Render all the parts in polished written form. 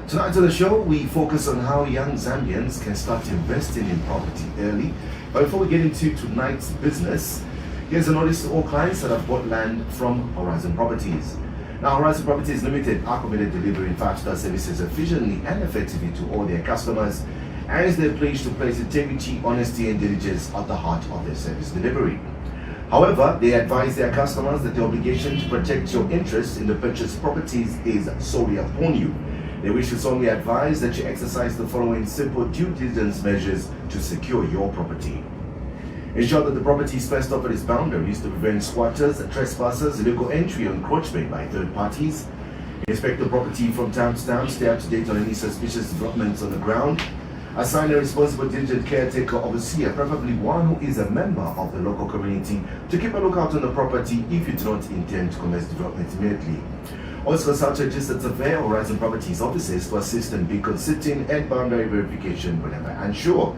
Tonight on the show, we focus on how young Zambians can start investing in property early. But before we get into tonight's business, here's a notice to all clients that have bought land from Horizon Properties. Now, Horizon Properties Limited are committed to delivering five-star services efficiently and effectively to all their customers, and is their pledge to place integrity, honesty, and diligence at the heart of their service delivery. However, they advise their customers that the obligation to protect your interests in the purchased properties is solely upon you. They wish to strongly advise that you exercise the following simple due diligence measures to secure your property. Ensure that the property is fenced off at its boundaries to prevent squatters, trespassers, illegal entry, or encroachment by third parties. Inspect the property from time to time, stay up to date on any suspicious developments on the ground. Assign a responsible diligent caretaker overseer, preferably one who is a member of the local community, to keep a lookout on the property if you do not intend to commence development immediately. Also consult a registered surveyor or Horizon Properties offices to assist in beacon sitting and boundary verification whenever unsure.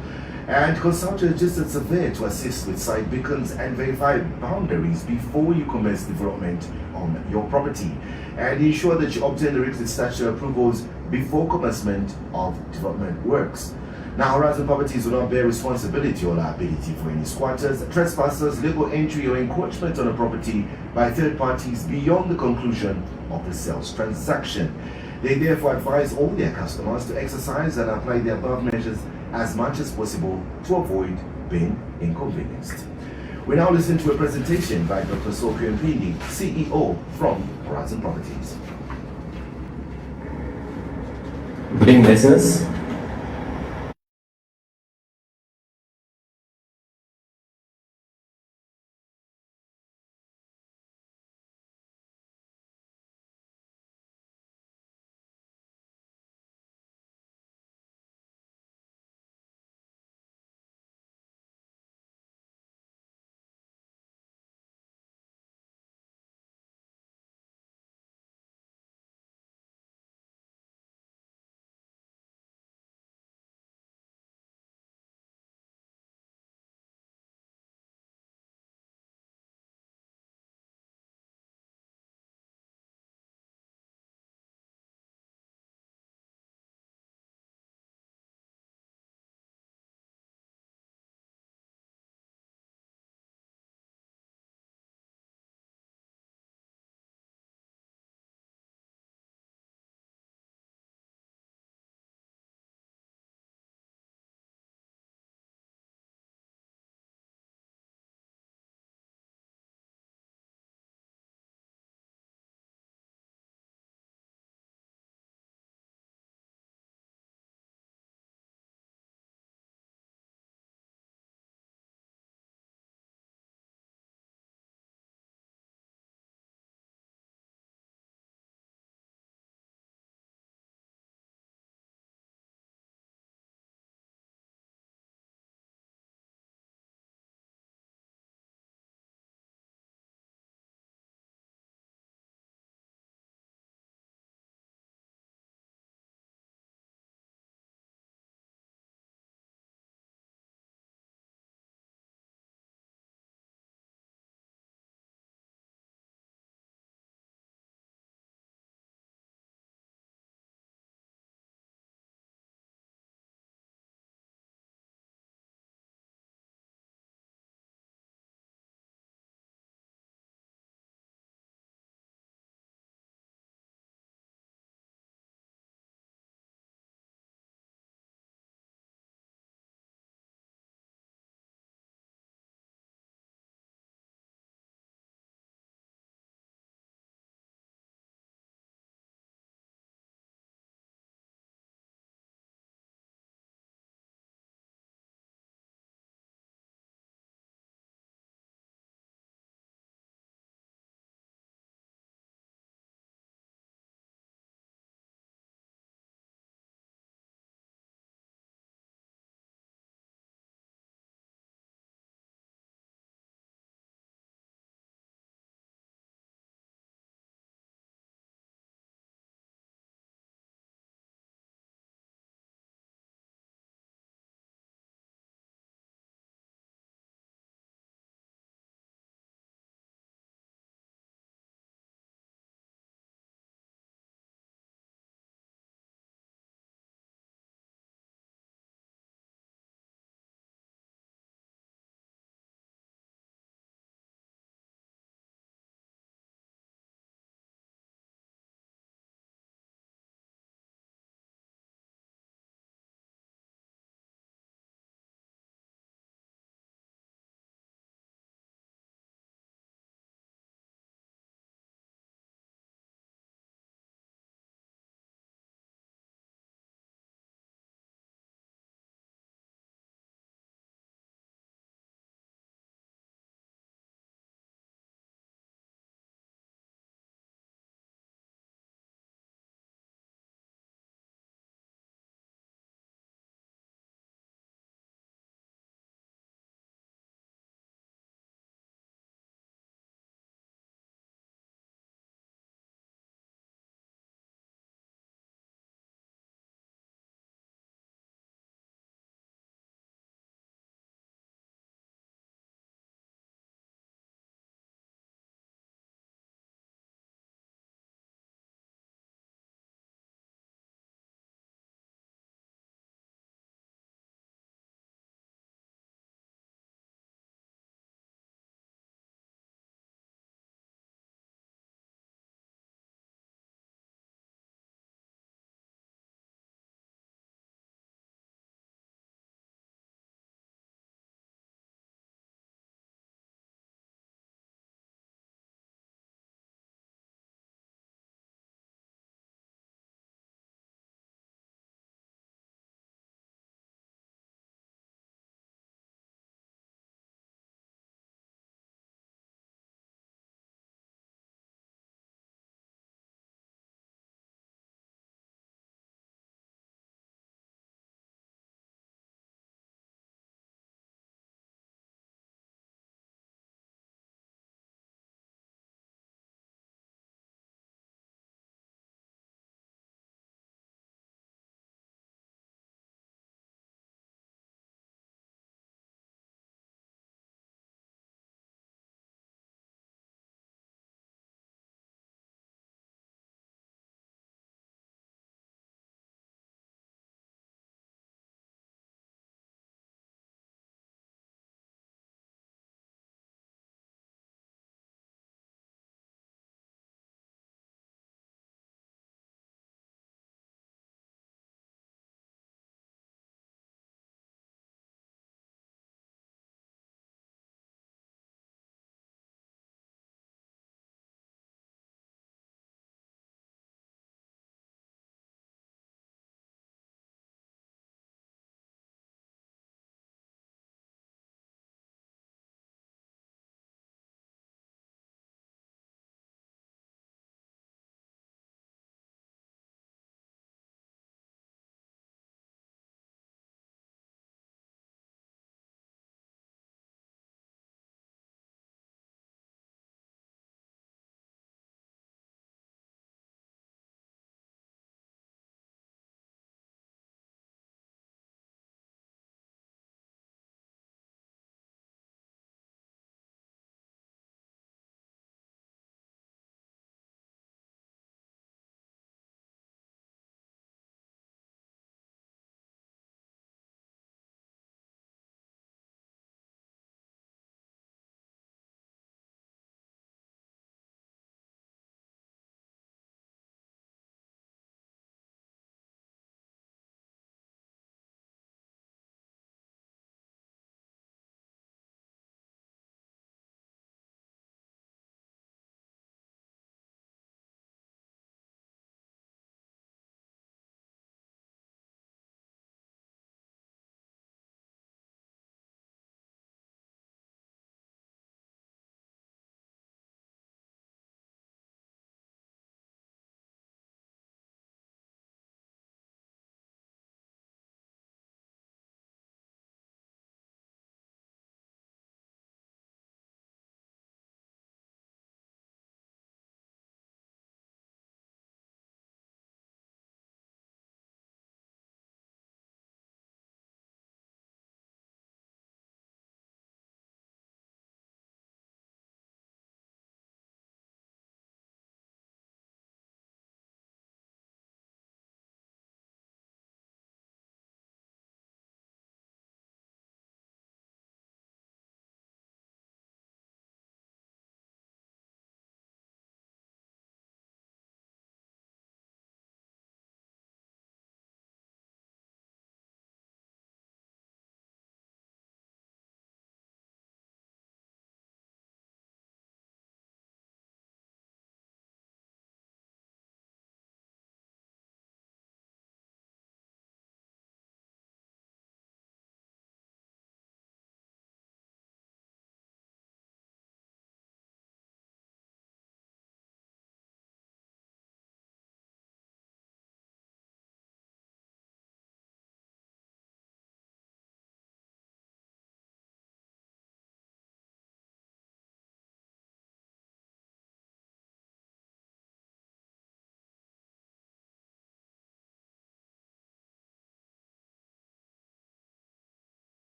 And consult a registered surveyor to assist with site beacons and verify boundaries before you commence development on your property. And ensure that you obtain the requisite statutory approvals before commencement of development works. Now, Horizon Properties will not bear responsibility or liability for any squatters, trespassers, legal entry, or encroachment on a property by third parties beyond the conclusion of the sales transaction. They therefore advise all their customers to exercise and apply the above measures as much as possible to avoid being inconvenienced. We now listen to a presentation by Dr. Sokyo Mpindi, CEO from Horizon Properties. Good evening, listeners.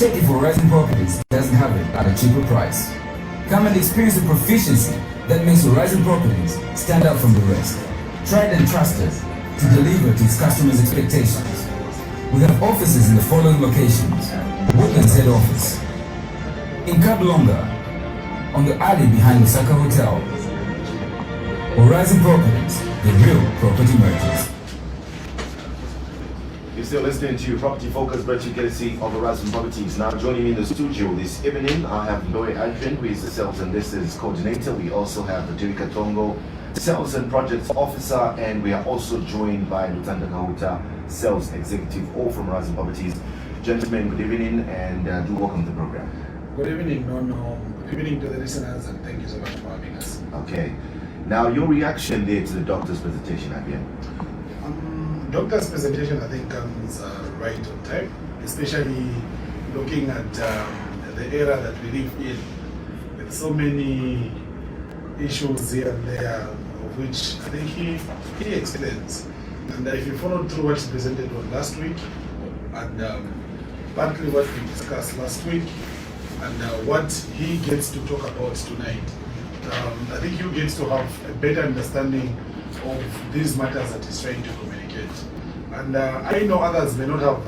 check if Horizon Properties doesn't have it at a cheaper price. Come and experience the proficiency that makes Horizon Properties stand out from the rest. Tried and trusted to deliver to its customers' expectations. We have offices in the following locations: Woodlands Head Office, in Kablonga, on the alley behind the Saka Hotel. Horizon Properties, the real property merchants. You're still listening to Property Focus, brought to you courtesy of Horizon Properties. Now joining me in the studio this evening, I have Loe Adrian, who is the Sales and Listings Coordinator. We also have Dirika Tongo, Sales and Projects Officer, and we are also joined by Lutanda Kahuta, Sales Executive, all from Horizon Properties. Gentlemen, good evening, and do welcome to the program. Good evening, Nono. Good evening to the listeners, and thank you so much for having us. Okay. Now, your reaction there to the doctor's presentation, Adrian? Doctor's presentation, I think, comes right on time, especially looking at the era that we live in, with so many issues here and there, of which I think he explains. And if you followed through what he presented on last week, and partly what we discussed last week, and what he gets to talk about tonight, I think you get to have a better understanding of these matters that he's trying to communicate. And I know others may not have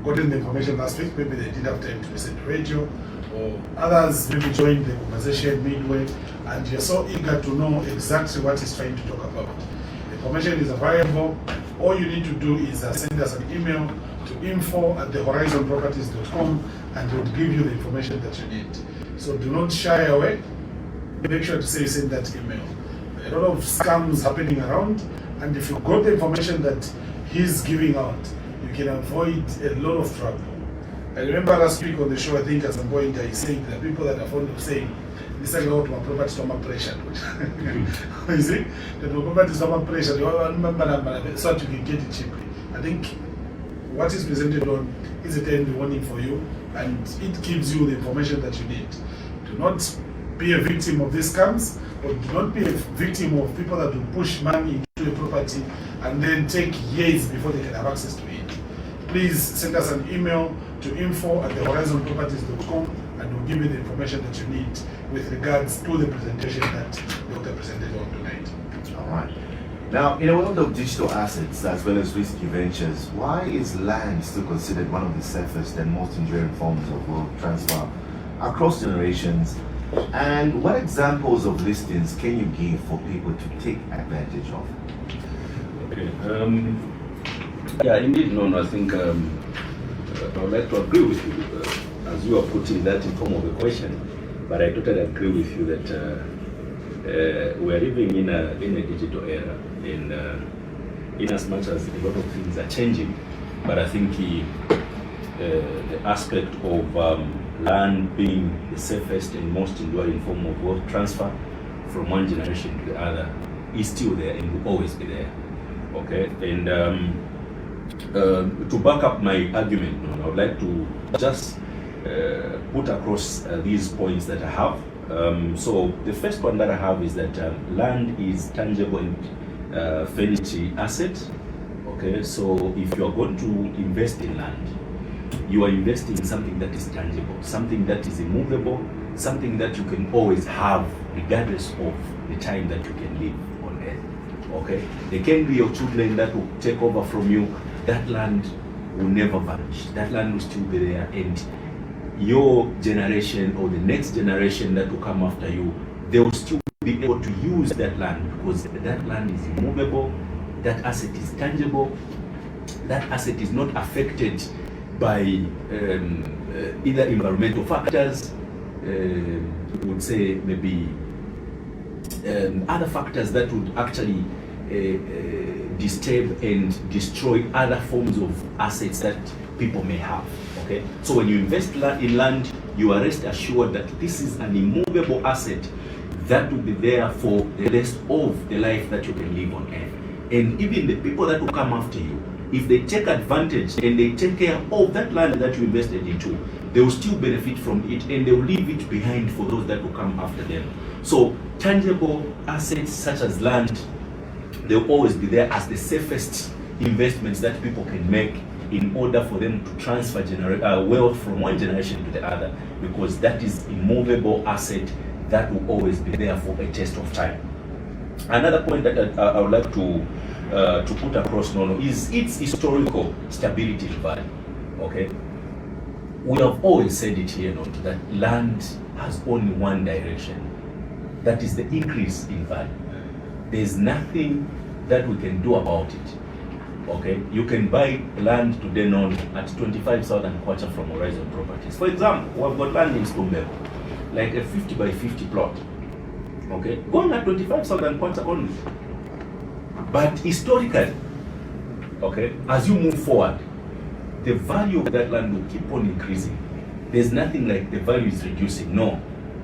gotten the information last week. Maybe they didn't have time to listen to radio, or others maybe joined the conversation midway, and you're so eager to know exactly what he's trying to talk about. The information is available. All you need to do is send us an email to info@thehorizonproperties.com, and we'll give you the information that you need. So do not shy away. Make sure to say send that email. A lot of scams happening around, and if you got the information that he's giving out, you can avoid a lot of trouble. I remember last week on the show, I think at some point I said that people that are fond of saying, this is about my property stomach pressure. You see? The property stomach pressure, so that you can get it cheaply. I think what is presented on is a timely warning for you, and it gives you the information that you need. Do not be a victim of these scams, or do not be a victim of people that will push money into a property and then take years before they can have access to it. Please send us an email to info@thehorizonproperties.com, and we'll give you the information that you need with regards to the presentation that Dr. presented on tonight. All right. Now, in a world of digital assets as well as risky ventures, why is land still considered one of the safest and most enduring forms of wealth transfer across generations? And what examples of listings can you give for people to take advantage of? Okay. Yeah, indeed, no, I think I would like to agree with you as you are putting that in form of a question. But I totally agree with you that we are living in a digital era, in as much as a lot of things are changing. But I think the aspect of land being the safest and most enduring form of wealth transfer from one generation to the other is still there and will always be there. Okay, and to back up my argument, I would like to just put across these points that I have. So the first one that I have is that land is tangible and finite asset. Okay, so if you are going to invest in land, you are investing in something that is tangible, something that is immovable, something that you can always have regardless of the time that you can live on earth. Okay, there can be your children that will take over from you. That land will never vanish. That land will still be there, and your generation or the next generation that will come after you, they will still be able to use that land because that land is immovable, that asset is tangible, that asset is not affected by either environmental factors, would say maybe other factors that would actually disturb and destroy other forms of assets that people may have. Okay, so when you invest in land, you are rest assured that this is an immovable asset that will be there for the rest of the life that you can live on earth. And even the people that will come after you, if they take advantage and they take care of that land that you invested into, they will still benefit from it, and they will leave it behind for those that will come after them. So tangible assets such as land, they'll always be there as the safest investments that people can make in order for them to transfer wealth from one generation to the other, because that is immovable asset that will always be there for a test of time. Another point that I would like to put across, Nono, is its historical stability and value. Okay, we have always said it here, Nono, that land has only one direction, that is the increase in value. There is nothing that we can do about it. Okay, you can buy land today, Nono, at 25,000 kwacha from Horizon Properties. For example, we've got land in Stumbeko, like a 50 by 50 plot. Okay, going at 25,000 kwacha only. But historically, okay, as you move forward, the value of that land will keep on increasing. There's nothing like the value is reducing. No,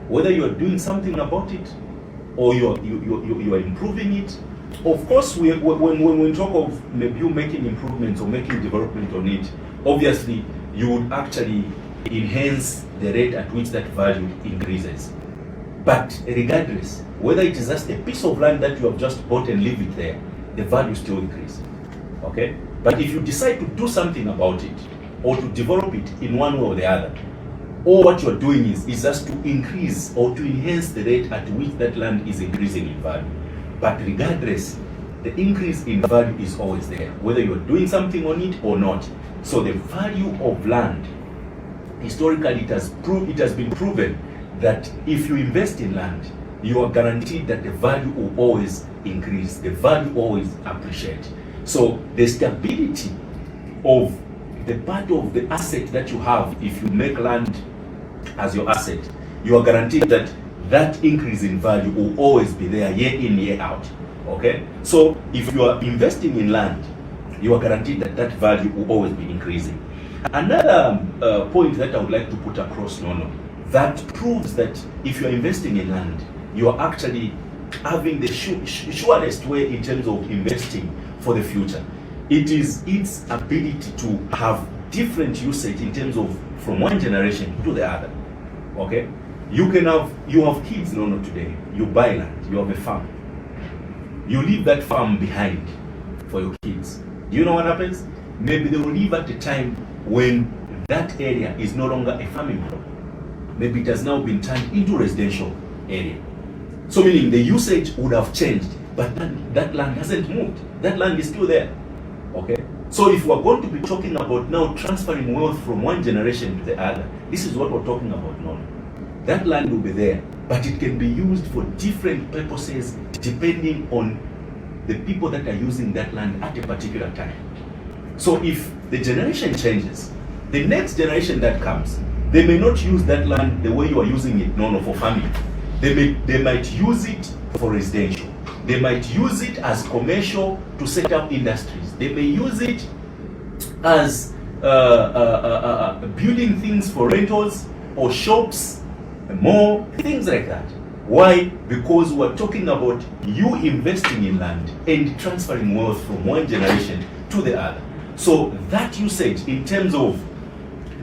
whether you are doing something about it or you are improving it. Of course, when we talk of maybe you making improvements or making development on it, obviously you would actually enhance the rate at which that value increases. But regardless, whether it is just a piece of land that you have just bought and leave it there, the value still increases. Okay? But if you decide to do something about it or to develop it in one way or the other, all what you are doing is just to increase or to enhance the rate at which that land is increasing in value. But regardless, the increase in value is always there, whether you're doing something on it or not. So the value of land, historically it has been proven that if you invest in land, you are guaranteed that the value will always increase, the value always appreciate. So the stability of the part of the asset that you have, if you make land as your asset, you are guaranteed that that increase in value will always be there year in, year out. Okay? So if you are investing in land, you are guaranteed that that value will always be increasing. Another point that I would like to put across, Nono, that proves that if you are investing in land, you are actually having the surest way in terms of investing for the future. It is its ability to have different usage in terms of from one generation to the other. Okay? You have kids, Nono, today. You buy land, you have a farm. You leave that farm behind for your kids. Do you know what happens? Maybe they will leave at the time when that area is no longer a farming plot. Maybe it has now been turned into residential area. So meaning the usage would have changed, but that land hasn't moved. That land is still there. Okay? So if we're going to be talking about now transferring wealth from one generation to the other, this is what we're talking about now. That land will be there, but it can be used for different purposes depending on the people that are using that land at a particular time. So if the generation changes, the next generation that comes, they may not use that land the way you are using it, Nono, for farming. They might use it for residential. They might use it as commercial to set up industries. They may use it as building things for rentals or shops, more things like that. Why? Because we're talking about you investing in land and transferring wealth from one generation to the other. So that usage in terms of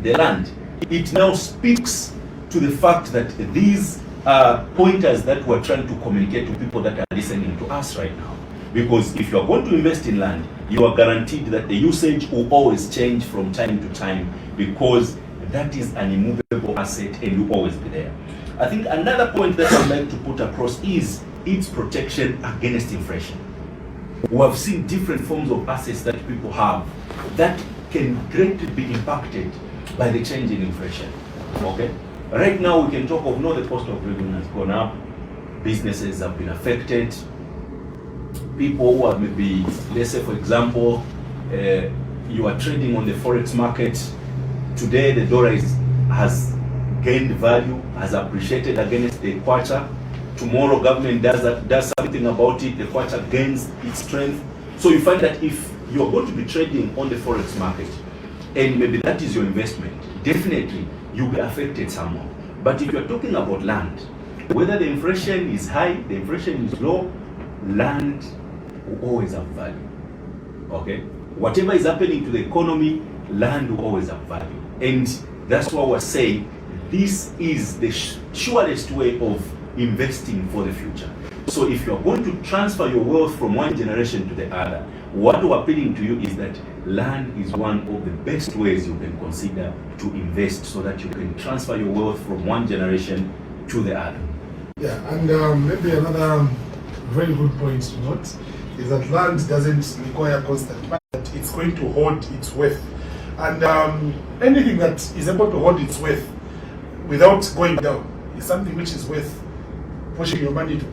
the land, it now speaks to the fact that these are pointers that we're trying to communicate to people that are listening to us right now. Because if you're going to invest in land, you are guaranteed that the usage will always change from time to time, because that is an immovable asset and will always be there. I think another point that I'd like to put across is its protection against inflation. We have seen different forms of assets that people have that can greatly be impacted by the change in inflation. Okay? Right now we can talk of the cost of living has gone up, businesses have been affected, people who are maybe, let's say for example, you are trading on the forex market. Today the dollar has gained value, has appreciated against the kwacha. Tomorrow government does something about it, the kwacha gains its strength. So you find that if you're going to be trading on the forex market and maybe that is your investment, definitely you'll be affected somehow. But if you're talking about land, whether the inflation is high, the inflation is low, land will always have value. Okay? Whatever is happening to the economy, land will always have value. And that's why we're saying this is the surest way of investing for the future. So if you're going to transfer your wealth from one generation to the other, what we're appealing to you is that land is one of the best ways you can consider to invest so that you can transfer your wealth from one generation to the other. Yeah, and maybe another very good point to note is that land doesn't require constant management. It's going to hold its worth. And anything that is able to hold its worth without going down is something which is worth pushing your money to.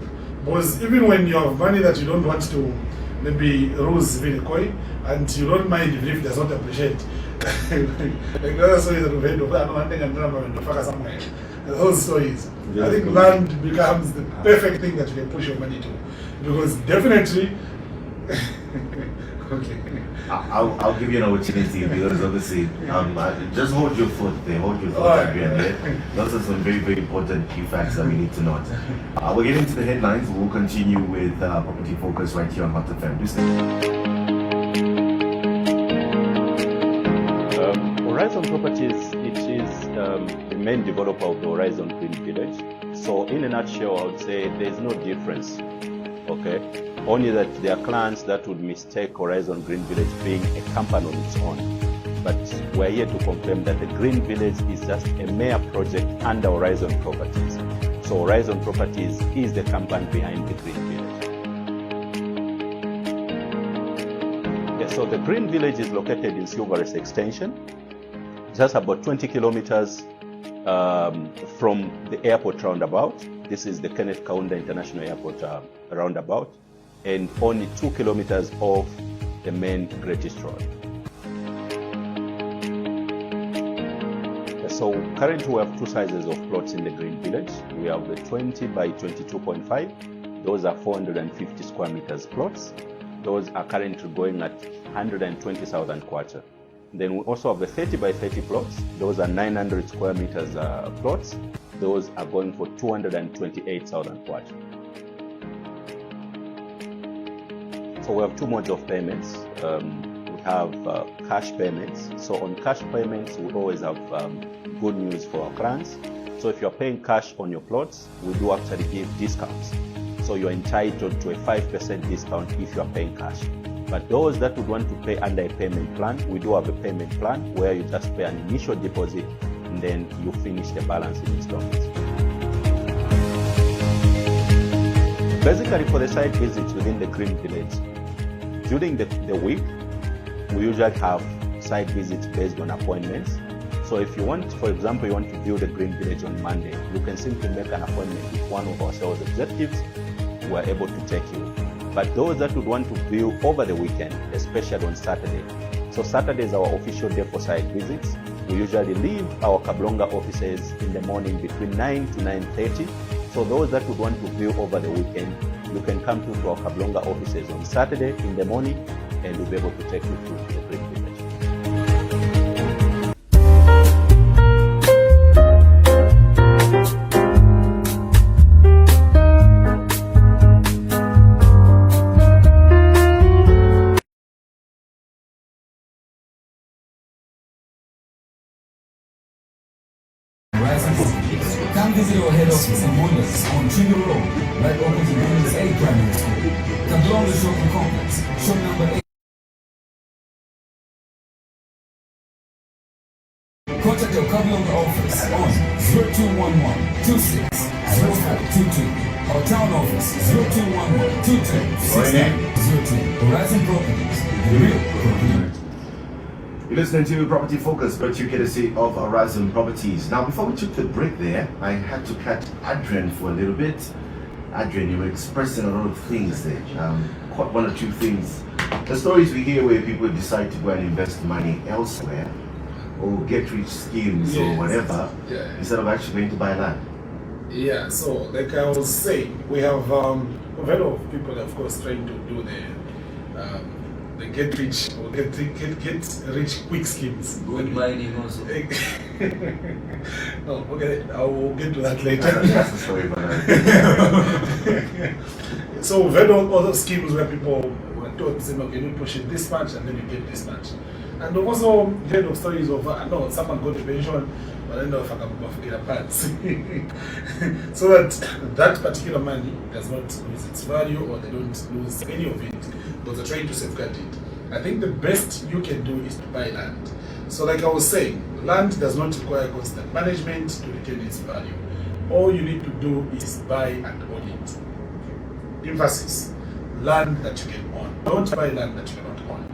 Because even when you have money that you don't want to maybe lose very coin, and you don't mind if it does not appreciate, like the other stories that we've heard of, I don't think I'm going to focus somewhere. Those stories. Yeah, I think land becomes the perfect thing that you can push your money to. Because definitely, okay. I'll give you an opportunity because obviously, just hold your foot there, hold your thought, Adrian. Yeah? Those are some very, very important key facts that we need to note. We're getting to the headlines. We'll continue with Property Focus right here on Hot FM. Horizon Properties, it is the main developer of the Horizon Green Village. So in a nutshell, I would say there's no difference, okay? Only that there are clients that would mistake Horizon Green Village being a company on its own. But we're here to confirm that the Green Village is just a mere project under Horizon Properties. So Horizon Properties is the company behind the Green Village. Yeah, so the Green Village is located in Silverest Extension, just about 20 kilometers from the airport roundabout. This is the Kenneth Kaunda International Airport roundabout, and only 2 kilometers off the main Great East Road. So currently we have two sizes of plots in the Green Village. We have the 20 by 22.5. Those are 450 square meters plots. Those are currently going at 120,000 kwacha. Then we also have the 30 by 30 plots. Those are 900 square meters plots. Those are going for 228,000 kwacha. So we have two modes of payments. We have cash payments. So on cash payments, we always have good news for our clients. So if you're paying cash on your plots, we do actually give discounts. So you're entitled to a 5% discount if you're paying cash. But those that would want to pay under a payment plan, we do have a payment plan where you just pay an initial deposit and then you finish the balance in installments. Basically, for the site visits within the Green Village, during the week, we usually have site visits based on appointments. So if you want, for example, you want to view the Green Village on Monday, you can simply make an appointment with one of our sales executives who are able to take you. But those that would want to view over the weekend, especially on Saturday. So Saturday is our official day for site visits. We usually leave our Kablonga offices in the morning between 9 to 9:30. So those that would want to view over the weekend, you can come to our Kablonga offices on Saturday in the morning and we'll be able to take you to the Green Village. Come visit our head office in Wonders on Trigger Road, right opposite Wonders A Primary School. Kablonga Shopping Complex, shop number 8. Contact your Kablonga office on 0211 26 0422. Our town office 0211 22 6902. Horizon Properties, the real property. You're listening to Property Focus, brought to you courtesy of Horizon Properties. Now, before we took the break there, I had to cut Adrian for a little bit. Adrian, you were expressing a lot of things there. Quite one or two things. The stories we hear where people decide to go and invest money elsewhere, or get rich schemes or whatever, instead of actually going to buy land. Yeah, so like I was saying, we have a lot of people, of course, trying to do the get rich or get rich quick schemes. Good mining also. No, okay, I will get to that later. That's the story, but so we've had all other schemes where people were told, say, okay, you push it this much and then you get this much. And also heard of stories of no, someone got a pension, but then they'll forget apart. So that particular money does not lose its value, or they don't lose any of it, because they're trying to safeguard it. I think the best you can do is to buy land. So like I was saying, land does not require constant management to retain its value. All you need to do is buy and own it. Emphasis, land that you can own. Don't buy land that you cannot own.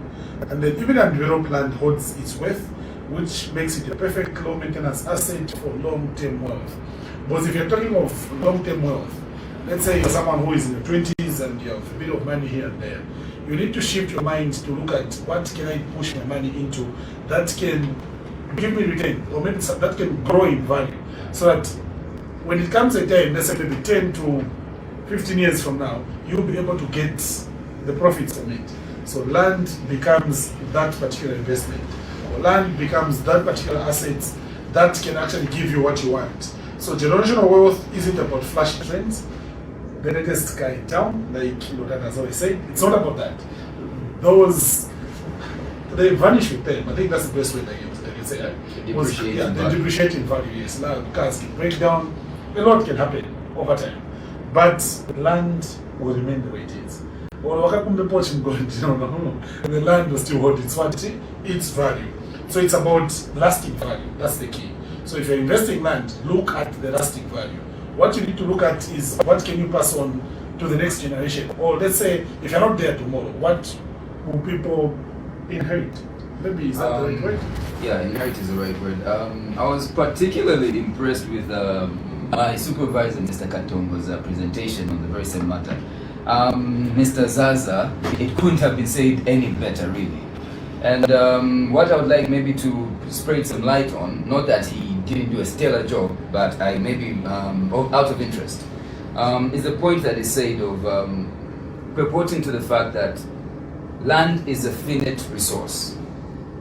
And then even undeveloped land holds its worth, which makes it a perfect low maintenance asset for long-term wealth. Because if you're talking of long-term wealth, let's say you're someone who is in the 20s and you have a bit of money here and there, you need to shift your mind to look at what can I push my money into that can give me return, or maybe that can grow in value, so that when it comes a time, let's say maybe 10 to 15 years from now, you'll be able to get the profits from it. So land becomes that particular investment, or land becomes that particular asset that can actually give you what you want. So generational wealth isn't about flash trends, the latest guy in town, like Lotan has always said. It's not about that. Those, they vanish with time. I think that's the best way I can say it. They depreciate in value, yes. Now cars can break down, a lot can happen over time. But land will remain the way it is. The land will still hold its value. So it's about lasting value. That's the key. So if you're investing in land, look at the lasting value. What you need to look at is what can you pass on to the next generation? Or let's say, if you're not there tomorrow, what will people inherit? Maybe is that the right word? Yeah, inherit is the right word. I was particularly impressed with my supervisor, Mr. Katongo's presentation on the very same matter. Mr. Zaza, it couldn't have been said any better, really. And what I would like maybe to spread some light on, not that he didn't do a stellar job, but I maybe out of interest, is the point that is said of purporting to the fact that land is a finite resource,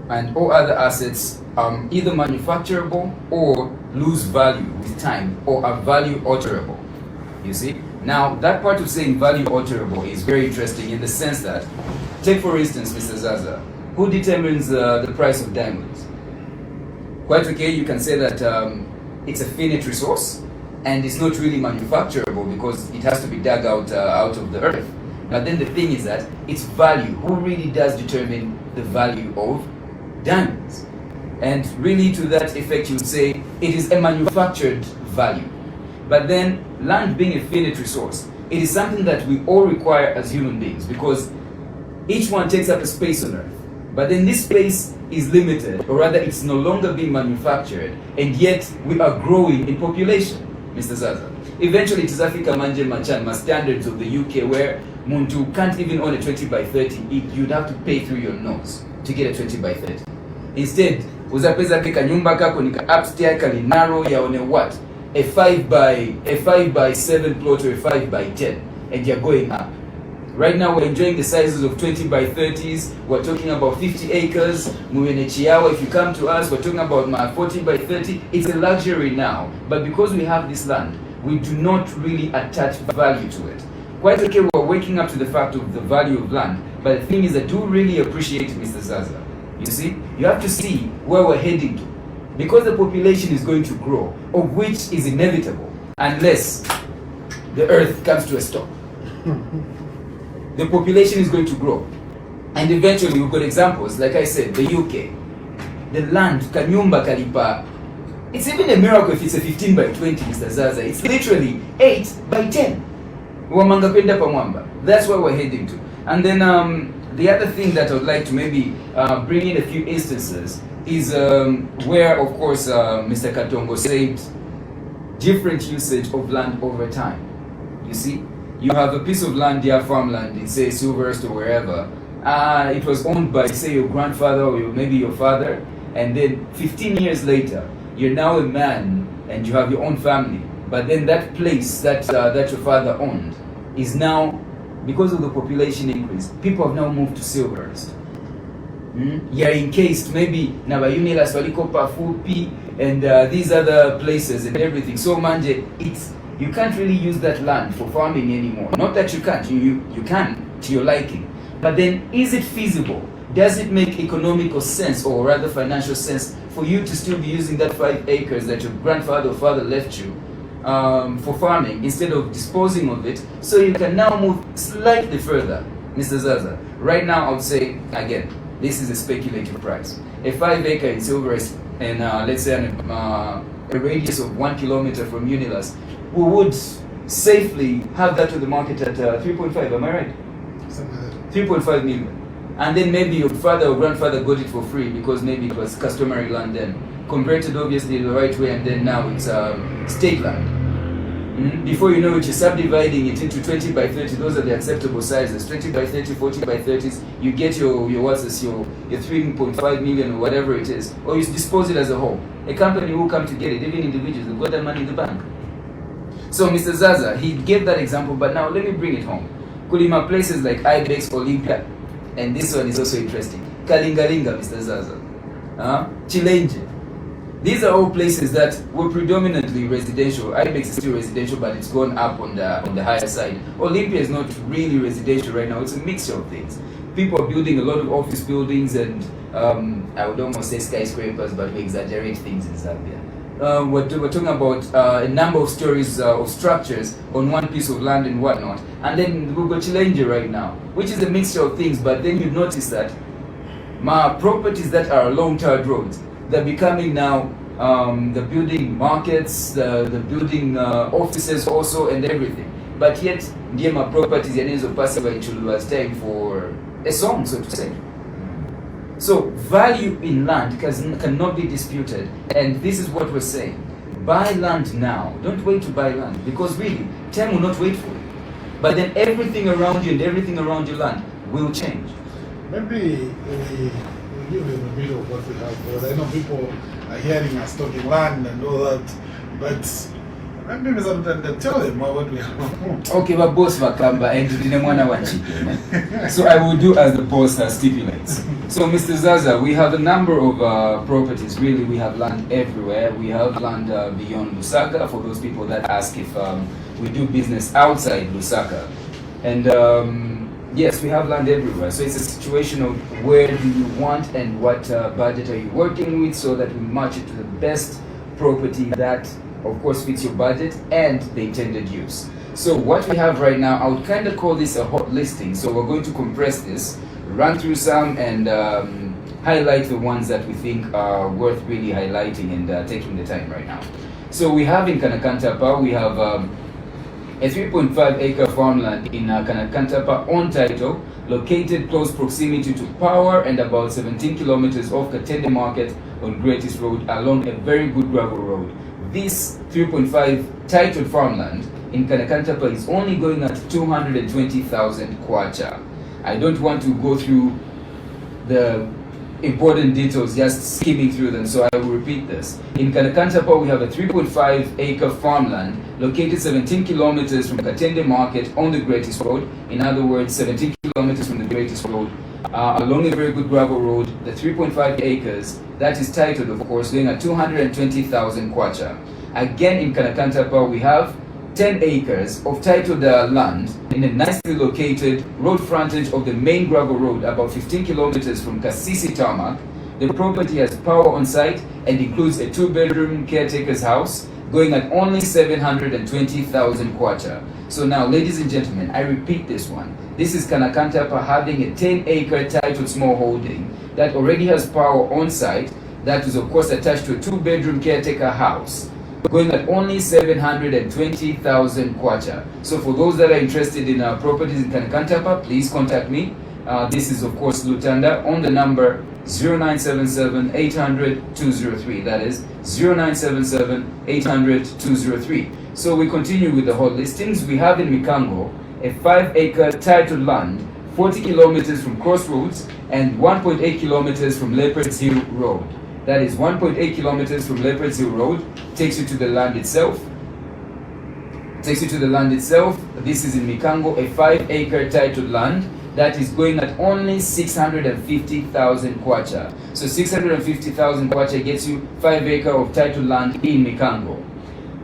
and all other assets are either manufacturable or lose value with time, or are value alterable. You see? Now, that part of saying value alterable is very interesting in the sense that, take for instance, Mr. Zaza, who determines the price of diamonds? Quite okay, you can say that it's a finite resource and it's not really manufacturable because it has to be dug out of the earth. But then the thing is that its value, who really does determine the value of diamonds? And really to that effect you would say it is a manufactured value. But then land being a finite resource, it is something that we all require as human beings because each one takes up a space on earth. But then this space is limited, or rather it's no longer being manufactured, and yet we are growing in population, Mr. Zaza. Eventually it is Africa Manje Machan, standards of the UK, where Muntu can't even own a 20 by 30, you'd have to pay through your nose to get a 20 by 30. Instead, uzapeza peka nyumba kako nika upstairs kali narrow yaone what? A 5 by 7 plot or a 5 by 10, and you're going up. Right now we're enjoying the sizes of 20 by 30s. We're talking about 50 acres. If you come to us, we're talking about 40 by 30. It's a luxury now. But because we have this land, we do not really attach value to it. Quite okay, we're waking up to the fact of the value of land. But the thing is, I do really appreciate Mr. Zaza. You see, you have to see where we're heading to. Because the population is going to grow, of which is inevitable, unless the earth comes to a stop. The population is going to grow. And eventually we've got examples, like I said, the UK. The land, Kanyumba Kalipa, it's even a miracle if it's a 15 by 20, Mr. Zaza. It's literally 8 by 10. Wamangapenda Pamwamba. That's where we're heading to. And then the other thing that I would like to maybe bring in a few instances is where, of course, Mr. Katongo said different usage of land over time. You see? You have a piece of land, dear farmland, in say Silverhurst or wherever. It was owned by say your grandfather or maybe your father, and then 15 years later, you're now a man and you have your own family. But then that place that your father owned is now, because of the population increase, people have now moved to Silverhurst. You're encased maybe Nabayunila Swalikopa Fupi and these other places and everything. So Manje, you can't really use that land for farming anymore. Not that you can't, you can to your liking. But then is it feasible does it make economical sense, or rather financial sense, for you to still be using that 5 acres that your grandfather or father left you for farming, instead of disposing of it, so you can now move slightly further? Mr. Zaza, right now I would say, again, this is a speculative price. A 5 acre in Silverest, and let's say a radius of 1 kilometer from Unilas, we would safely have that to the market at 3.5, am I right? 3.5 million. And then maybe your father or grandfather got it for free because maybe it was customary land then, converted obviously the right way, and then now it's state land. Before you know it, you're subdividing it into 20 by 30. Those are the acceptable sizes. 20 by 30, 40 by 30s. You get your 3.5 million or whatever it is, or you dispose it as a whole. A company will come to get it, even individuals, they've got that money in the bank. So Mr. Zaza, he gave that example, but now let me bring it home. Kulima places like Ibex, Olympia, and this one is also interesting. Kalingalinga, Mr. Zaza. Chilenje. These are all places that were predominantly residential. Ibex is still residential, but it's gone up on the higher side. Olympia is not really residential right now. It's a mixture of things. People are building a lot of office buildings and I would almost say skyscrapers, but we exaggerate things in Zambia. We're talking about a number of stories of structures on one piece of land and whatnot. And then we've got Chilenje right now, which is a mixture of things, but then you notice that properties that are along tarred roads, they're becoming now the building markets, the building offices also, and everything. But yet, Diema properties yanezo passive ichulu time for a song, so to say. So value in land cannot be disputed, and this is what we're saying. Buy land now. Don't wait to buy land, because really, time will not wait for you. But then everything around you and everything around your land will change. Maybe we give them a bit of what we have, because I know people are hearing us talking land and all that, but maybe sometimes tell them what we have. Okay, but boss Vakamba and Mwana Wanchike. So I will do as the boss stipulates. So Mr. Zaza, we have a number of properties. Really, we have land everywhere. We have land beyond Lusaka, for those people that ask if we do business outside Lusaka. And yes, we have land everywhere. So it's a situation of where do you want and what budget are you working with, so that we match it to the best property that, of course, fits your budget and the intended use. So what we have right now, I would kind of call this a hot listing. So we're going to compress this, run through some, and highlight the ones that we think are worth really highlighting and taking the time right now. So we have in Kanakantapa, we have a 3.5 acre farmland in Kanakantapa on title, located close proximity to power and about 17 kilometers off Katende Market on Greatest Road along a very good gravel road. This 3.5 titled farmland in Kanakantapa is only going at 220,000 kwacha. I don't want to go through the important details, just skimming through them, so I will repeat this. In Kanakantapa, we have a 3.5 acre farmland located 17 kilometers from Katende Market on the Greatest Road. In other words, 17 kilometers from the Greatest Road, along a very good gravel road. The 3.5 acres, that is titled, of course, going at 220,000 kwacha. Again, in Kanakantapa, we have 10 acres of titled land in a nicely located road frontage of the main gravel road, about 15 kilometers from Kasisi Tarmac. The property has power on site and includes a 2-bedroom caretaker's house going at only 720,000 kwacha. So now, ladies and gentlemen, I repeat this one. This is Kanakantapa having a 10-acre titled small holding that already has power on site, that is of course attached to a 2-bedroom caretaker house, going at only 720,000 kwacha. So for those that are interested in properties in Kanakantapa, please contact me. This is of course Lutanda on the number 0977-800-203. That is 0977-800-203. So we continue with the hot listings. We have in Mikango a 5-acre titled land, 40 kilometers from Crossroads and 1.8 kilometers from Leopard's Hill Road. That is 1.8 kilometers from Leopard's Hill Road, takes you to the land itself. This is in Mikango, a 5-acre titled land that is going at only 650,000 kwacha. So 650,000 kwacha gets you 5 acre of titled land in Mikango.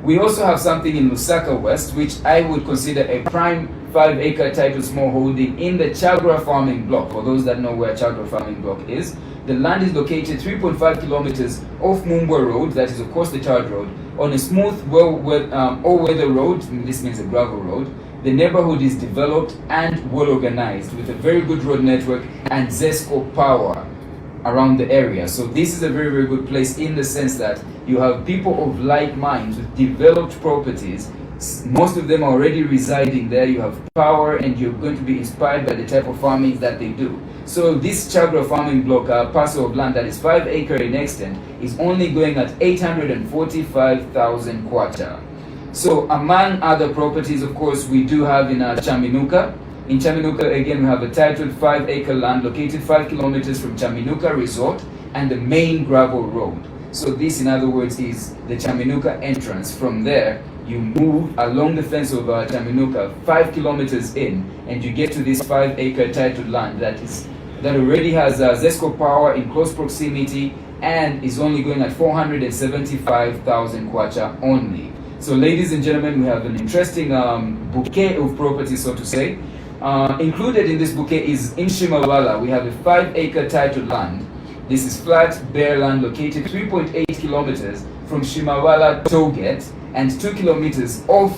We also have something in Lusaka West, which I would consider a prime 5-acre title small holding in the Chagra farming block. For those that know where Chagra farming block is, the land is located 3.5 kilometers off Mumbwa Road, that is of course the Chard Road, on a smooth, all-weather road. This means a gravel road. The neighborhood is developed and well organized with a very good road network and ZESCO power around the area. So this is a very, very good place in the sense that you have people of like minds with developed properties. Most of them are already residing there. You have power and you're going to be inspired by the type of farming that they do. So this Chagra farming block, parcel of land that is 5 acre in extent, is only going at 845,000 kwacha. So among other properties, of course, we do have in Chaminuka. In Chaminuka, again, we have a titled 5 acre land located 5 kilometers from Chaminuka Resort and the main gravel road. So this, in other words, is the Chaminuka entrance. From there, you move along the fence of Chaminuka 5 kilometers in, and you get to this 5 acre titled land that already has ZESCO power in close proximity and is only going at 475,000 kwacha only. So ladies and gentlemen, we have an interesting bouquet of properties, so to say. Included in this bouquet is in Shimawala, we have a 5 acre titled land. This is flat, bare land located 3.8 kilometers from Shimawala Tollgate and 2 kilometers off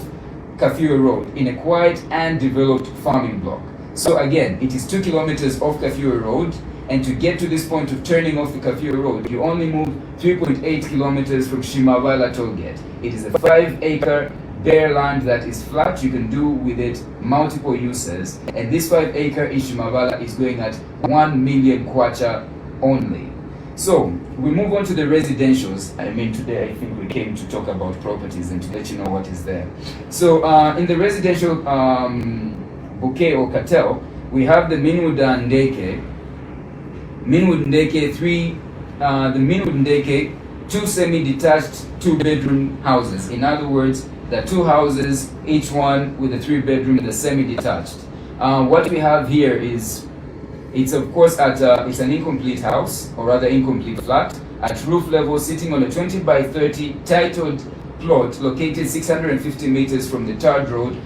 Kafue Road in a quiet and developed farming block. So again, it is 2 kilometers off Kafue Road, and to get to this point of turning off the Kafue Road, you only move 3.8 kilometers from Shimawala Tollgate. It is a 5 acre bare land that is flat. You can do with it multiple uses, and this 5 acre in Shimawala is going at 1 million kwacha only. So we move on to the residentials. I mean, today I think we came to talk about properties and to let you know what is there. So in the residential bouquet or cartel, we have the Minwood Ndeke. Minwood Ndeke 3, the Minwood Ndeke 2 semi-detached 2-bedroom houses. In other words, there are 2 houses, each one with a 3-bedroom and a semi-detached. What we have here is, it's of course it's an incomplete house, or rather incomplete flat, at roof level, sitting on a 20 by 30 titled plot located 650 meters from the Chard Road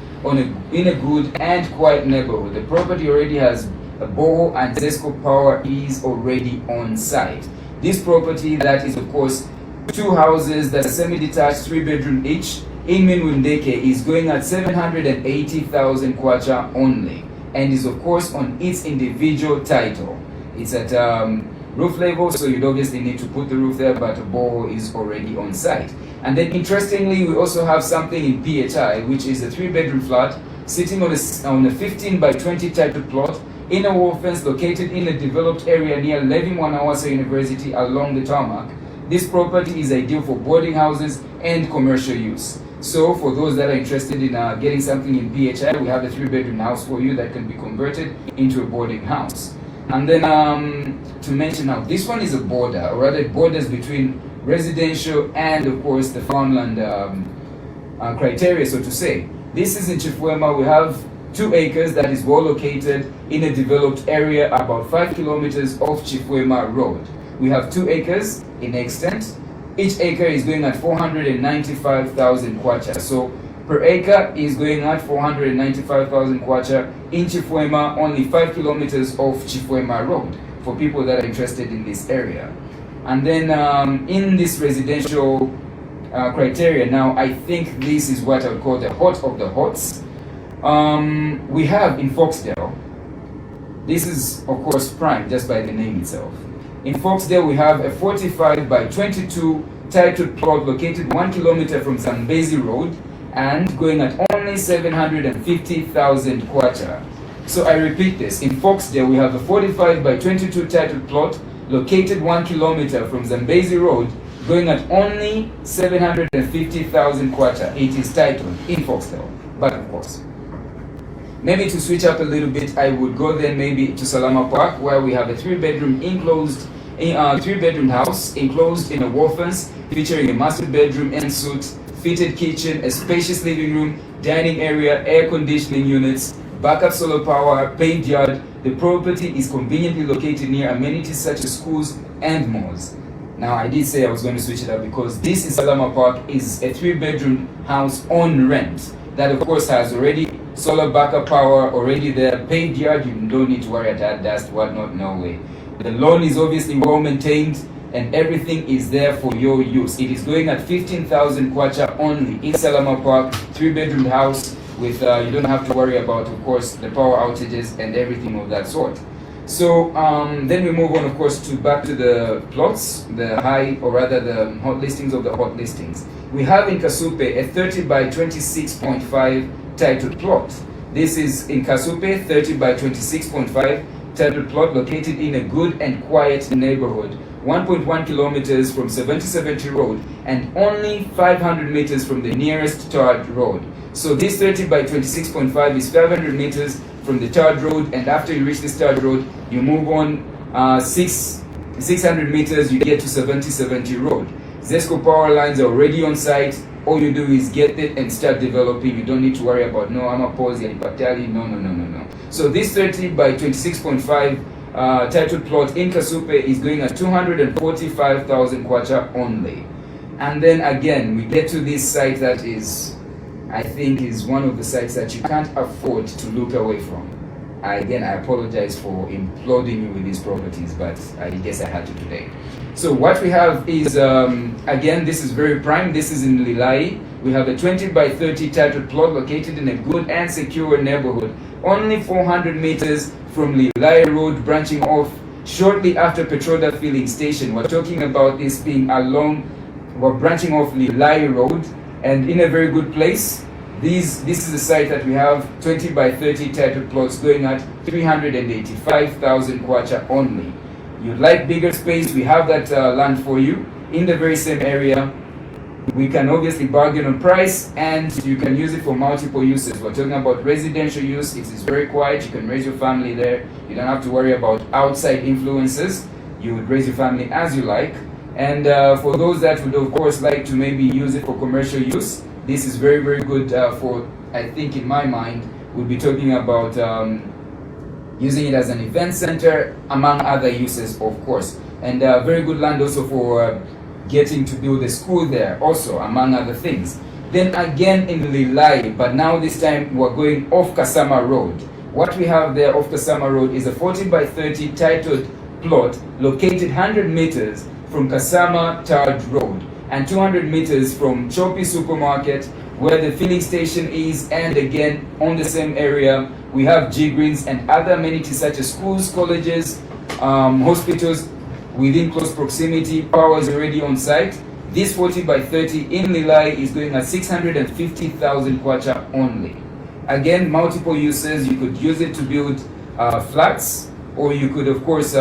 in a good and quiet neighborhood. The property already has a borehole and ZESCO power is already on site. This property, that is of course 2 houses that are semi-detached, 3-bedroom each, in Minwindeke, is going at 780,000 kwacha only, and is of course on its individual title. It's at roof level, so you'd obviously need to put the roof there, but a borehole is already on site. And then interestingly, we also have something in PHI, which is a 3-bedroom flat sitting on a 15 by 20 title plot in a wall fence located in a developed area near Levin Wanawasa University along the tarmac. This property is ideal for boarding houses and commercial use. So for those that are interested in getting something in PHI, we have a 3-bedroom house for you that can be converted into a boarding house. And then to mention now, this one is a border, or rather it borders between residential and of course the farmland criteria, so to say. This is in Chifuema. We have 2 acres that is well located in a developed area about 5 kilometers off Chifuema Road. We have 2 acres in extent. Each acre is going at 495,000 kwacha. So per acre is going at 495,000 kwacha in Chifuema, only 5 kilometers off Chifuema Road, for people that are interested in this area. And then in this residential criteria, now I think this is what I would call the hot of the hots. We have in Foxdale, this is of course prime just by the name itself. In Foxdale, we have a 45 by 22 titled plot located 1 kilometer from Zambezi Road and going at only 750,000 kwacha. So I repeat this, in Foxdale, we have a 45 by 22 titled plot located 1 kilometer from Zambezi Road going at only 750,000 kwacha. It is titled in Foxdale, but of course, maybe to switch up a little bit, I would go then maybe to Salama Park, where we have a 3-bedroom enclosed, 3-bedroom house enclosed in a wall fence, featuring a master bedroom en suite, fitted kitchen, a spacious living room, dining area, air conditioning units, backup solar power, paint yard. The property is conveniently located near amenities such as schools and malls. Now, I did say I was going to switch it up because this in Salama Park is a 3-bedroom house on rent that of course has already solar backup power already there, paved yard, you don't need to worry about dust, whatnot, no way. The lawn is obviously well maintained and everything is there for your use. It is going at 15,000 kwacha only in Salama Park, 3-bedroom house with, you don't have to worry about, of course, the power outages and everything of that sort. So then we move on, of course, back to the plots, the high, or rather the hot listings of the hot listings. We have in Kasupe a 30 by 26.5 titled plot. This is in Kasupe, 30 by 26.5 titled plot located in a good and quiet neighborhood, 1.1 kilometers from 7070 Road and only 500 meters from the nearest tarred road. So this 30 by 26.5 is 500 meters from the tarred road, and after you reach this tarred road, you move on 600 meters, you get to 7070 Road. Zesco power lines are already on site. All you do is get it and start developing. You don't need to worry about no Amapos, Yalipatali, no. So this 30 by 26.5 title plot in Kasupe is going at 245,000 kwacha only. And then again, we get to this site that is, I think, is one of the sites that you can't afford to look away from. Again, I apologize for imploding you with these properties, but I guess I had to today. So what we have is, again, this is very prime. This is in Lilai. We have a 20 by 30 titled plot located in a good and secure neighborhood, only 400 meters from Lilai Road, branching off shortly after Petroda filling station. We're talking about this being we're branching off Lilai Road and in a very good place. This is the site that we have 20 by 30 titled plots going at 385,000 kwacha only. You'd like bigger space, we have that land for you in the very same area. We can obviously bargain on price and you can use it for multiple uses. We're talking about residential use. It is very quiet. You can raise your family there. You don't have to worry about outside influences. You would raise your family as you like. And for those that would of course like to maybe use it for commercial use, this is very, very good for, I think in my mind, we'll be talking about using it as an event center, among other uses, of course. And very good land also for getting to build a school there, also, among other things. Then again in Lilai, but now this time we're going off Kasama Road. What we have there off Kasama Road is a 40 by 30 titled plot located 100 meters from Kasama Tarred Road and 200 meters from Chopi Supermarket, where the filling station is, and again on the same area we have G-Greens and other amenities such as schools, colleges, hospitals within close proximity. Power is already on site. This 40 by 30 in Lilai is going at 650,000 kwacha only. Again, multiple uses. You could use it to build flats, or you could of course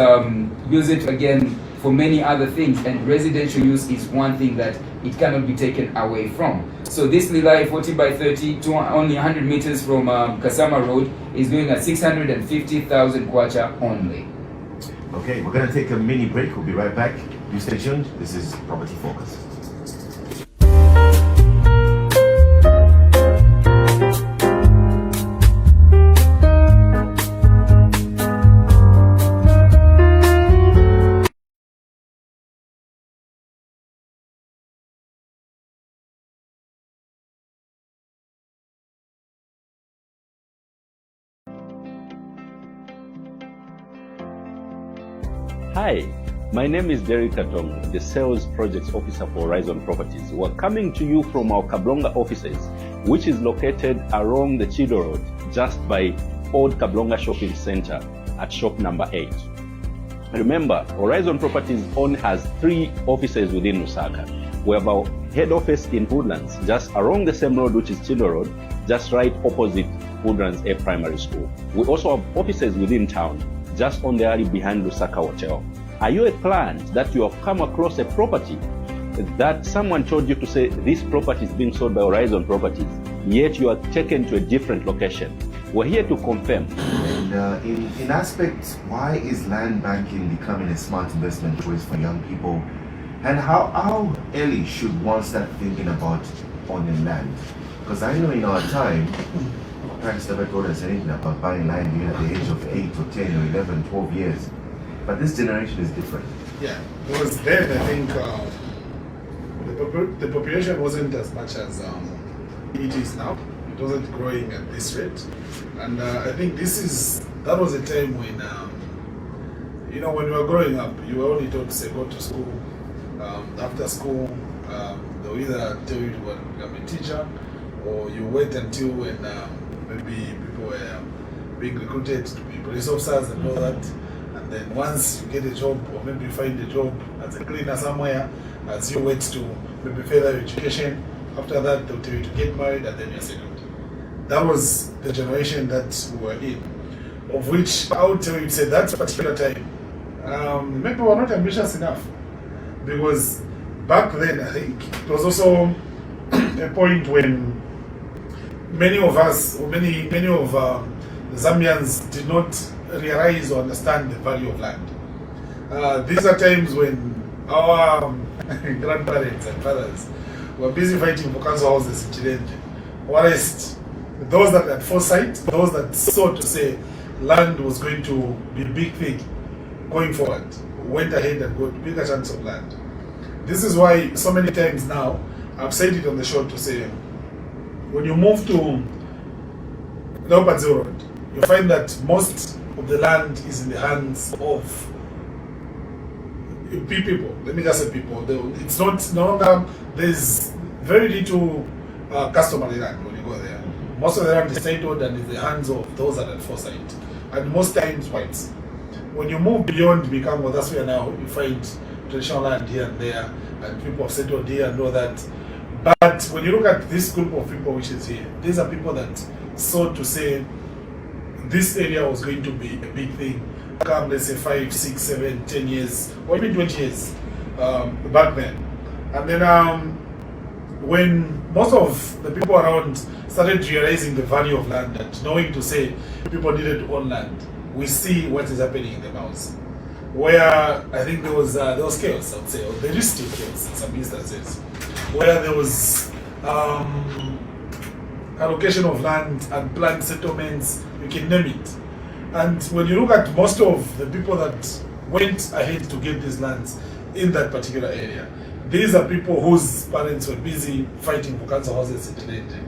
use it again for many other things, and residential use is one thing that it cannot be taken away from. So this Lilai 40 by 30 to only 100 meters from Kasama Road is going at 650,000 kwacha only. Okay, we're going to take a mini break. We'll be right back. You stay tuned. This is Property Focus. Hi, my name is Derek Katong, the Sales Projects Officer for Horizon Properties. We're coming to you from our Kablonga offices, which is located along the Chido Road, just by Old Kablonga Shopping Center at shop number 8. Remember, Horizon Properties only has 3 offices within Lusaka. We have our head office in Woodlands, just along the same road, which is Chido Road, just right opposite Woodlands A Primary School. We also have offices within town, just on the alley behind Lusaka Hotel. Are you a client that you have come across a property that someone told you to say this property is being sold by Horizon Properties, yet you are taken to a different location? We're here to confirm. And in aspects, why is land banking becoming a smart investment choice for young people? And how early should one start thinking about owning land? Because I know in our time, parents never told us anything about buying land even at the age of 8 or 10 or 11, 12 years. But this generation is different. Yeah, because then I think the population wasn't as much as it is now. It wasn't growing at this rate. And I think that was a time when, when you were growing up, you were only taught to say, go to school. After school, they'll either tell you to go and become a teacher, or you wait until when maybe people were being recruited to be police officers and all that. And then once you get a job, or maybe you find a job as a cleaner somewhere, as you wait to maybe further your education, after that they'll tell you to get married and then you're settled. That was the generation that we were in, of which I would tell you, say that particular time, maybe we were not ambitious enough, because back then I think it was also a point when many of us, or many of the Zambians did not realize or understand the value of land. These are times when our grandparents and fathers were busy fighting for council houses in Chilenje. Whilst those that had foresight, those that saw to say land was going to be a big thing going forward, went ahead and got bigger chunks of land. This is why so many times now, I've said it on the show to say, when you move to Leopard Road, you find that most of the land is in the hands of people. Let me just say people. It's not, no longer, there's very little customary land when you go there. Most of the land is titled and in the hands of those that had foresight, and most times whites. When you move beyond Bikango, that's where now you find traditional land here and there, and people have settled here and all that. But when you look at this group of people which is here, these are people that sought to say this area was going to be a big thing come, let's say 5, 6, 7, 10 years, or even 20 years back then. And then when most of the people around started realizing the value of land and knowing to say people needed to own land, we see what is happening in the mouse. Where I think there was chaos, I would say, or there is still chaos in some instances, where there was allocation of land and planned settlements, you can name it. And when you look at most of the people that went ahead to get these lands in that particular area, these are people whose parents were busy fighting for council houses in Chilenje.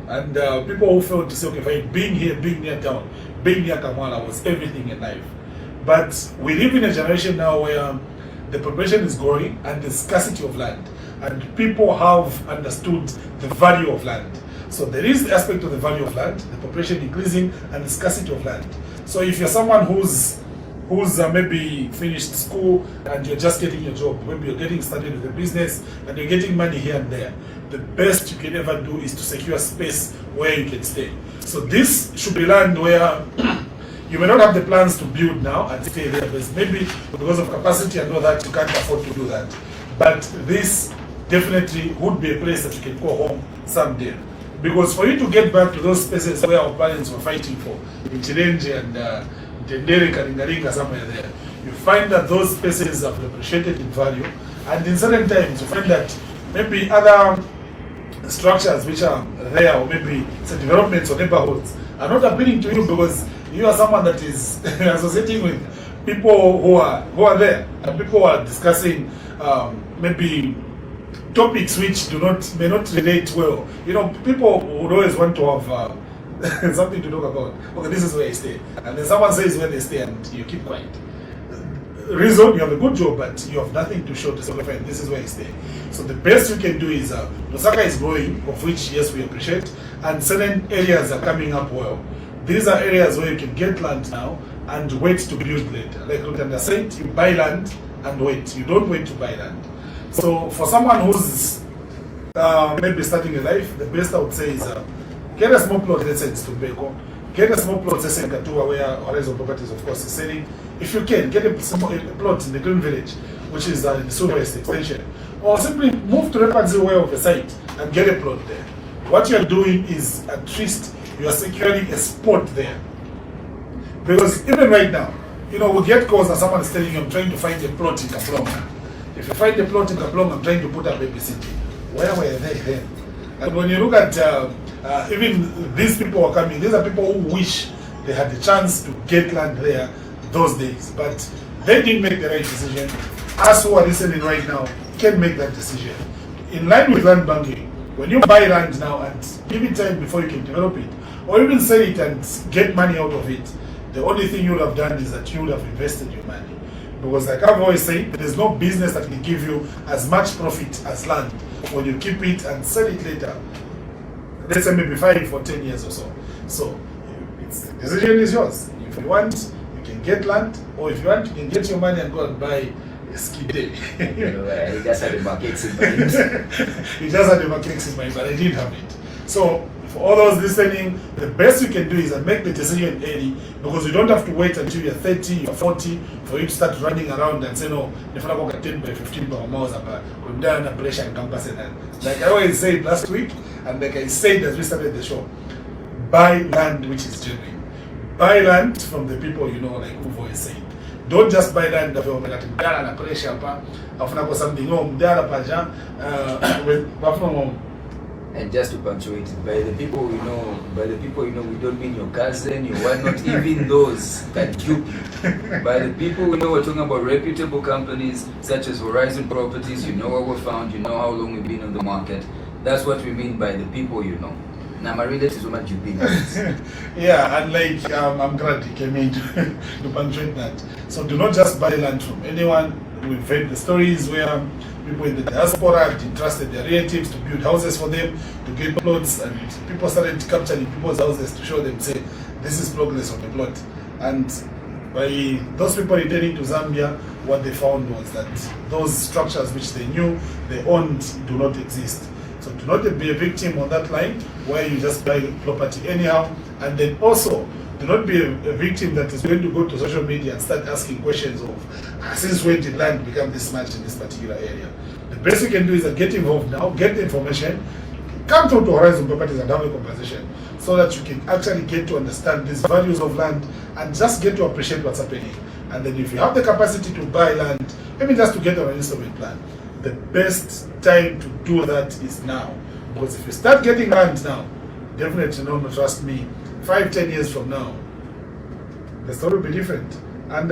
And people who felt to say, okay, fine, being here, being near town, being near Kamwala was everything in life. But we live in a generation now where the population is growing and the scarcity of land, and people have understood the value of land. So there is the aspect of the value of land, the population increasing, and the scarcity of land. So if you're someone who's maybe finished school and you're just getting your job, maybe you're getting started with a business and you're getting money here and there, the best you can ever do is to secure space where you can stay. So this should be land where you may not have the plans to build now and stay there, but maybe because of capacity and all that, you can't afford to do that. But this definitely would be a place that you can call home someday. Because for you to get back to those spaces where our parents were fighting for, in Chilenje and Tendere, Karingaringa, somewhere there, you find that those spaces have appreciated in value, and in certain times you find that maybe other structures which are there, or maybe some developments or neighborhoods, are not appealing to you because you are someone that is associating with people who are there, and people who are discussing maybe topics which may not relate well. You know, people would always want to have something to talk about. Okay, this is where I stay, and then someone says where they stay, and you keep quiet. Reason, you have a good job, but you have nothing to show to say, okay, this is where I stay. So the best you can do is, Lusaka is growing, of which, yes, we appreciate, and certain areas are coming up well. These are areas where you can get land now and wait to build later. Like Rutanda said, you buy land and wait. You don't wait to buy land. So for someone who's maybe starting a life, the best I would say is get a small plot, let's say in Stumbeko, get a small plot, let's say in Katua, where Horizon Properties, of course, is selling. If you can, get a plot in the Green Village, which is in the Southwest Extension, or simply move to Repanzi way of the site and get a plot there. What you're doing is, at least, you are securing a spot there. Because even right now, you know, we get calls and someone is telling you, I'm trying to find a plot in Kaplonga. If you find a plot in Kaplonga, I'm trying to put up babysitting. Where were they then? And when you look at even these people who are coming, these are people who wish they had the chance to get land there those days, but they didn't make the right decision. Us who are listening right now can make that decision. In line with land banking, when you buy land now and give it time before you can develop it, or even sell it and get money out of it, the only thing you would have done is that you would have invested your money. Because like I've always said, there's no business that can give you as much profit as land when you keep it and sell it later. Let's say maybe 5 or 10 years or so. So the decision is yours. If you want, you can get land, or if you want, you can get your money and go and buy a ski day. He just had the markets in mind. He just had the markets in mind, but I didn't have it. So for all those listening, the best you can do is make the decision early, because you don't have to wait until you're 30, you're 40 for you to start running around and say, no, if I go 10 by 15 by miles, I'm down and pressure and campus. And like I always said last week, and like I said as we started the show, buy land which is genuine. Buy land from the people you know, like who've always said. Don't just buy land that you're going to pressure, something home. And just to punctuate, by the people we know, we don't mean your cousin, your wife, not even those can dupe you. By the people we know, we're talking about reputable companies such as Horizon Properties. You know where we're found, you know how long we've been on the market. That's what we mean by the people you know. Now, my reader is so much you been. Yeah, and like I'm glad you came in to punctuate that. So do not just buy land from anyone. We've heard the stories where people in the diaspora had entrusted their relatives to build houses for them, to get plots, and people started capturing people's houses to show them, say, this is progress on the plot. And by those people returning to Zambia, what they found was that those structures which they knew they owned do not exist. So do not be a victim on that line where you just buy property anyhow, and then also do not be a victim that is going to go to social media and start asking questions of since when did land become this much in this particular area. The best you can do is that get involved now, get the information, come through to Horizon Properties and have a conversation so that you can actually get to understand these values of land and just get to appreciate what's happening. And then if you have the capacity to buy land, maybe just to get on an installment plan, the best time to do that is now. Because if you start getting land now, definitely, no, trust me, 5-10 years from now, the story will be different. And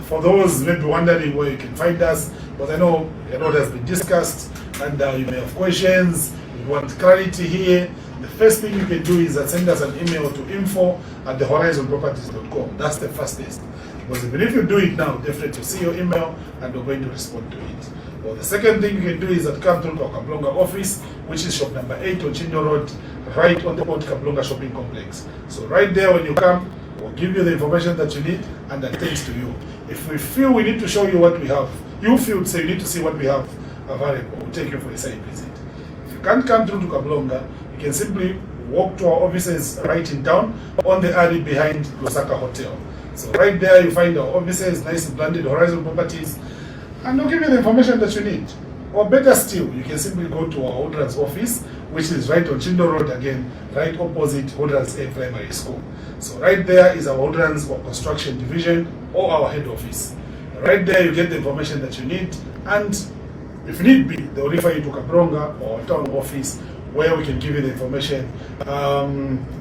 for those maybe wondering where you can find us, because I know a lot has been discussed, and you may have questions, you want clarity here, the first thing you can do is send us an email to info@thehorizonproperties.com. That's the fastest. Because even if you do it now, definitely see your email and we're going to respond to it. Well, the second thing you can do is come through to our Kablonga office, which is shop number 8 on Chindo Road, right on the old Kablonga shopping complex. So right there when you come, we'll give you the information that you need and attend to you. If we feel we need to show you what we have, you feel say you need to see what we have available, we'll take you for a site visit. If you can't come through to Kablonga, you can simply walk to our offices right in town on the alley behind Lusaka Hotel. So right there you find our offices, nice and blended Horizon Properties, and they'll give you the information that you need. Or better still, you can simply go to our Holdrans office, which is right on Chindo Road again, right opposite Holdrans A Primary School. So right there is our Holdrans or Construction Division or our head office. Right there you get the information that you need, and if need be, they'll refer you to Kablonga or town office where we can give you the information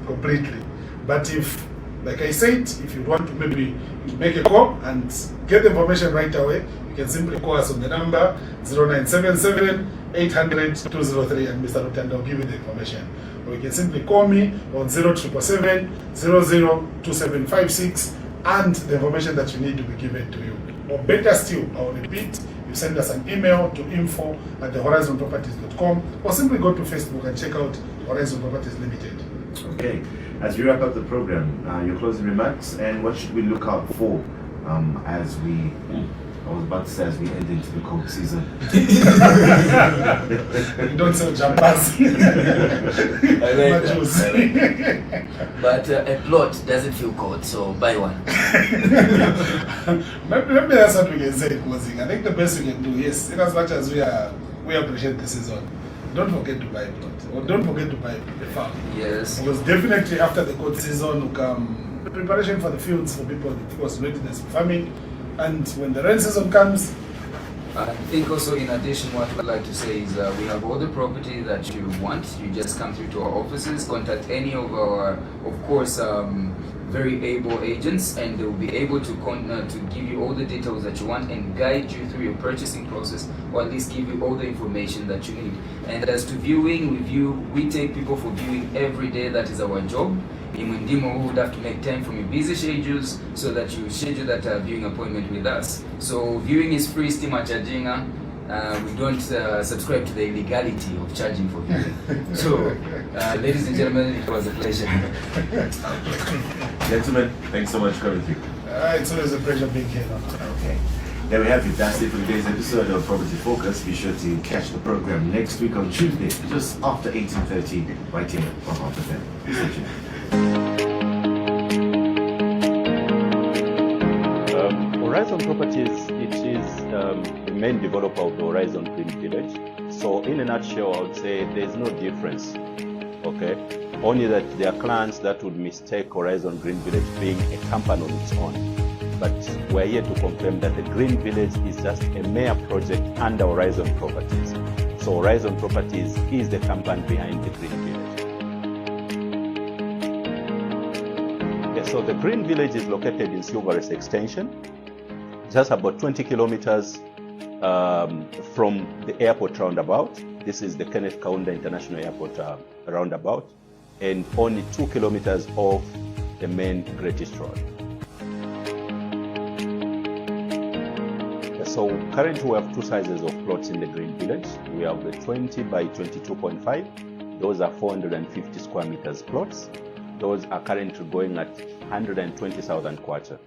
completely. But if, like I said, if you want to maybe make a call and get the information right away, you can simply call us on the number 0977 800 203 and Mr. Rutanda will give you the information. Or you can simply call me on 0777 002756 and the information that you need to be given to you. Or better still, I will repeat, you send us an email to info@thehorizonproperties.com or simply go to Facebook and check out Horizon Properties Limited. Okay, as we wrap up the program, your closing remarks and what should we look out for as we, I was about to say as we head into the cold season. You don't sell jumpers. I like that. But a plot doesn't feel cold, so buy one. Maybe that's what we can say in closing. I think the best we can do, yes, in as much as we appreciate the season, don't forget to buy a plot. Or don't forget to buy a farm. Yes. Because definitely after the cold season will come the preparation for the fields for people, of course, readiness for farming. And when the rain season comes, I think also in addition, what I'd like to say is we have all the property that you want. You just come through to our offices, contact any of our, of course, very able agents, and they will be able to give you all the details that you want and guide you through your purchasing process, or at least give you all the information that you need. And as to viewing, we take people for viewing every day. That is our job. In Mundimo, we would have to make time from your busy schedules so that you schedule that viewing appointment with us. So viewing is free, Stima Charginga. We don't subscribe to the illegality of charging for viewing. So, ladies and gentlemen, it was a pleasure. Gentlemen, thanks so much for coming through. It's always a pleasure being here. Okay. There we have it. That's it for today's episode of Property Focus. Be sure to catch the program next week on Tuesday, just after 18:30, right here on Hot FM. Stay tuned. Horizon Properties, it is the main developer of the Horizon Green Village. So in a nutshell, I would say there's no difference, okay? Only that there are clients that would mistake Horizon Green Village being a company on its own. But we're here to confirm that the Green Village is just a mere project under Horizon Properties. So Horizon Properties is the company behind the Green Village. Okay, so the Green Village is located in Silverest Extension, just about 20 kilometers from the airport roundabout. This is the Kenneth Kaunda International Airport roundabout, and only 2 kilometers off the main Great East Road. So currently we have two sizes of plots in the Green Village. We have the 20 by 22.5. Those are 450 square meters plots. Those are currently going at 120,000 kwacha.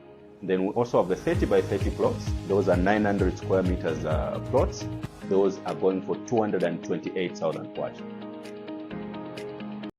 Then we also have the 30 by 30 plots. Those are 900 square meters plots. Those are going for 228,000 kwacha.